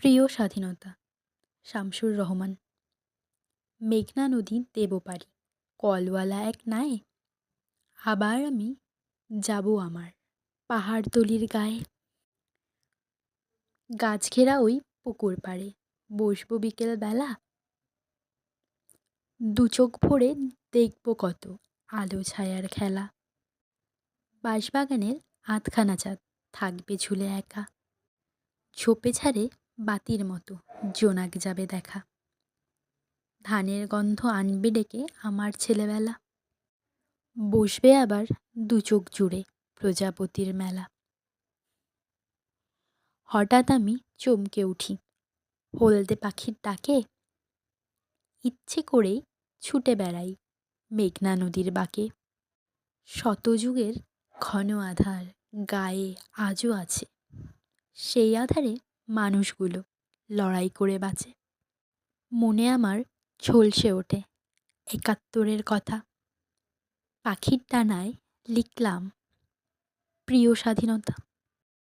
প্রিয় স্বাধীনতা শামসুর রহমান। মেঘনা নদী দেব পারি, কলওয়ালা এক নায়ে। আবার আমি যাব আমার পাহাড়তলির গায়ে। গাছ ঘেরা ওই পুকুর পাড়ে বসবো বিকেল বেলা। দু চোখ ভরে দেখব কত আলো ছায়ার খেলা। বাঁশবাগানের আধখানা চাঁদ থাকবে ঝুলে একা। ঝোপে ঝাড়ে বাতির মতো জোনাক যাবে দেখা। ধানের গন্ধ আনবে ডেকে আমার ছেলেবেলা। বসবে আবার দু চোখ জুড়ে প্রজাপতির মেলা। হঠাৎ আমি চমকে উঠি হলদে পাখির ডাকে। ইচ্ছে করেই ছুটে বেড়াই মেঘনা নদীর বাঁকে। শত যুগের ঘন আধার গায়ে আজও আছে, সেই আধারে মানুষগুলো লড়াই করে বাঁচে। মনে আমার ঝলসে ওঠে একাত্তরের কথা। পাখির ডানায় লিখলাম প্রিয় স্বাধীনতা।